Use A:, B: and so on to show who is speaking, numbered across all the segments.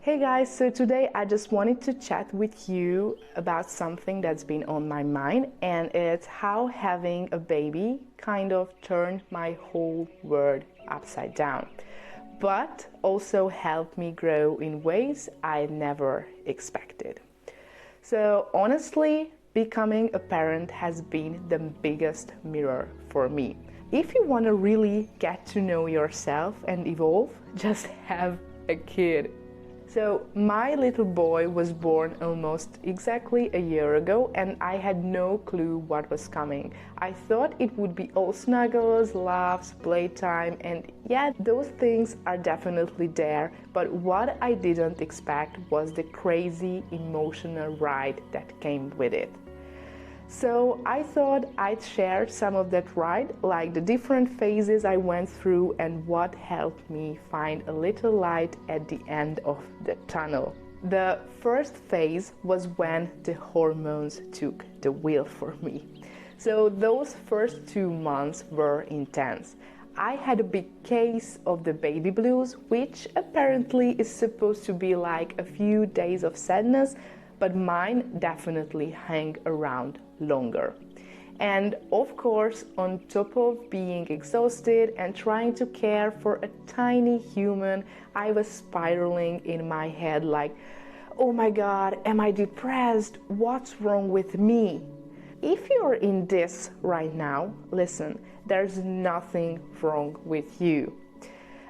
A: Hey guys, so today I just wanted to chat with you about something that's been on my mind, and it's how having a baby kind of turned my whole world upside down, but also helped me grow in ways I never expected. So honestly, becoming a parent has been the biggest mirror for me. If you want to really get to know yourself and evolve, just have a kid. So my little boy was born almost exactly a year ago, and I had no clue what was coming. I thought it would be all snuggles, laughs, playtime, and yeah, those things are definitely there, but what I didn't expect was the crazy emotional ride that came with it. So I thought I'd share some of that ride, like the different phases I went through and what helped me find a little light at the end of the tunnel. The first phase was when the hormones took the wheel for me. So those first 2 months were intense. I had a big case of the baby blues, which apparently is supposed to be like a few days of sadness, but mine definitely hang around longer. And of course, on top of being exhausted and trying to care for a tiny human, I was spiraling in my head like, oh my god, am I depressed? What's wrong with me? If you're in this right now, listen, there's nothing wrong with you.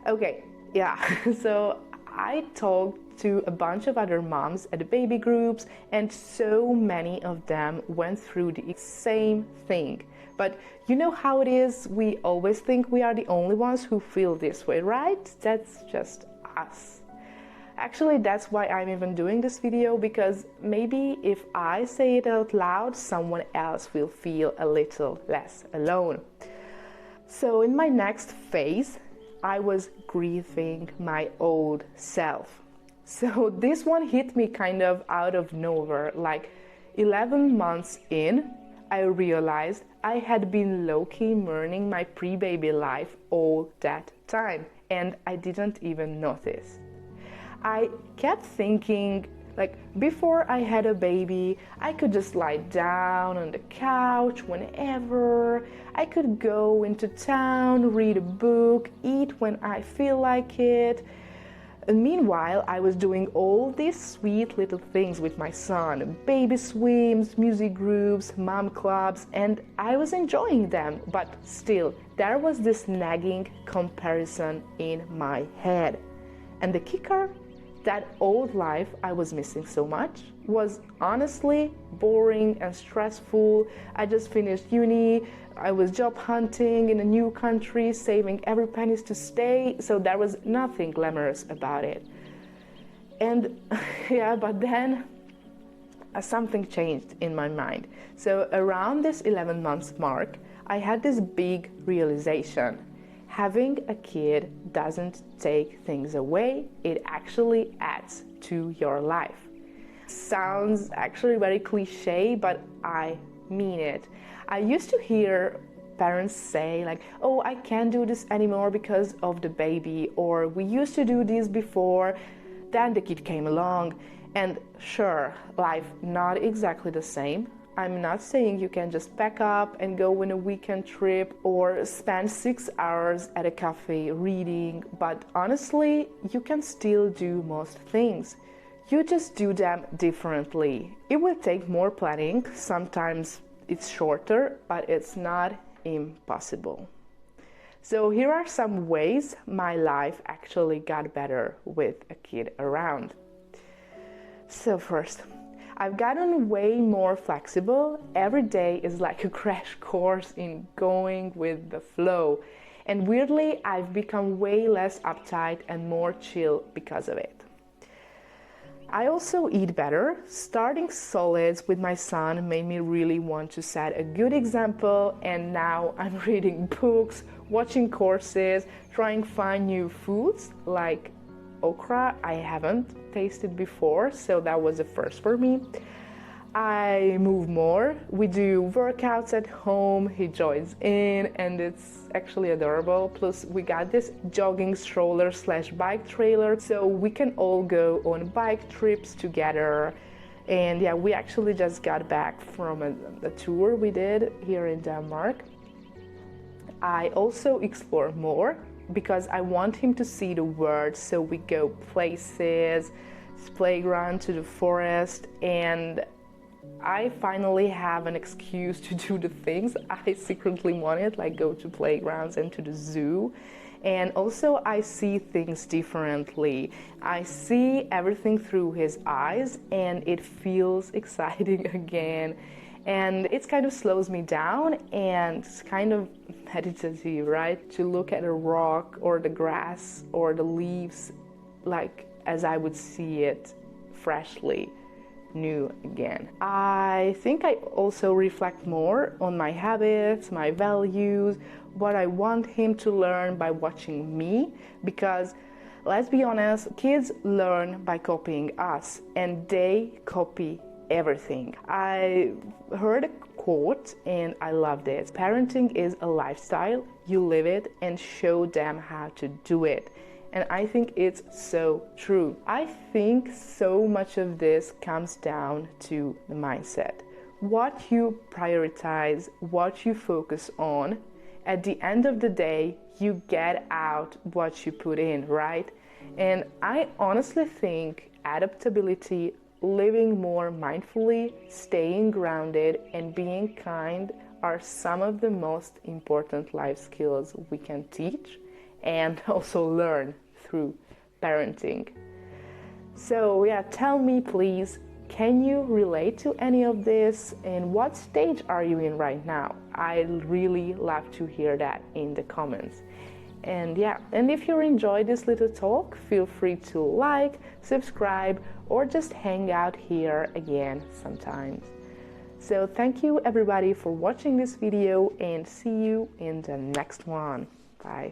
A: Okay, yeah, so I talked to a bunch of other moms at the baby groups, and so many of them went through the same thing. But you know how it is, we always think we are the only ones who feel this way, right? That's just us. Actually, that's why I'm even doing this video, because maybe if I say it out loud, someone else will feel a little less alone. So in my next phase, I was grieving my old self. So this one hit me kind of out of nowhere. Like 11 months in, I realized I had been low-key mourning my pre-baby life all that time, and I didn't even notice. I kept thinking, like, before I had a baby, I could just lie down on the couch whenever. I could go into town, read a book, eat when I feel like it. And meanwhile, I was doing all these sweet little things with my son, baby swims, music groups, mom clubs, and I was enjoying them. But still, there was this nagging comparison in my head. And the kicker? That old life I was missing so much was honestly boring and stressful. I just finished uni, I was job hunting in a new country, saving every penny to stay, so there was nothing glamorous about it. And yeah, but then something changed in my mind. So around this 11 months mark, I had this big realization. Having a kid doesn't take things away, it actually adds to your life. Sounds actually very cliche, but I mean it. I used to hear parents say like, oh, I can't do this anymore because of the baby, or we used to do this before, then the kid came along. And sure, life not exactly the same. I'm not saying you can just pack up and go on a weekend trip or spend 6 hours at a cafe reading, but honestly, you can still do most things. You just do them differently. It will take more planning, sometimes it's shorter, but it's not impossible. So here are some ways my life actually got better with a kid around. So first, I've gotten way more flexible. Every day is like a crash course in going with the flow. And weirdly, I've become way less uptight and more chill because of it. I also eat better. Starting solids with my son made me really want to set a good example, and now I'm reading books, watching courses, trying to find new foods like okra I haven't tasted before, so that was a first for me. I move more. We do workouts at home. He joins in, and it's actually adorable. Plus, we got this jogging stroller slash bike trailer, so we can all go on bike trips together. And yeah, we actually just got back from a tour we did here in Denmark. I also explore more because I want him to see the world, so we go places, playground to the forest, and I finally have an excuse to do the things I secretly wanted, like go to playgrounds and to the zoo. And also I see things differently. I see everything through his eyes, and it feels exciting again. And it kind of slows me down, and it's kind of meditative, right? To look at a rock or the grass or the leaves like as I would see it freshly new again. I think I also reflect more on my habits, my values, what I want him to learn by watching me, because let's be honest, kids learn by copying us, and they copy everything. I heard a quote and I loved it. Parenting is a lifestyle. You live it and show them how to do it. And I think it's so true. I think so much of this comes down to the mindset. What you prioritize, what you focus on, at the end of the day, you get out what you put in, right? And I honestly think adaptability, living more mindfully, staying grounded, and being kind are some of the most important life skills we can teach and also learn through parenting. So yeah, tell me please, can you relate to any of this, and what stage are you in right now? I really love to hear that in the comments. And yeah, and if you enjoyed this little talk, feel free to like, subscribe, or just hang out here again sometimes. So thank you everybody for watching this video, and see you in the next one. Bye.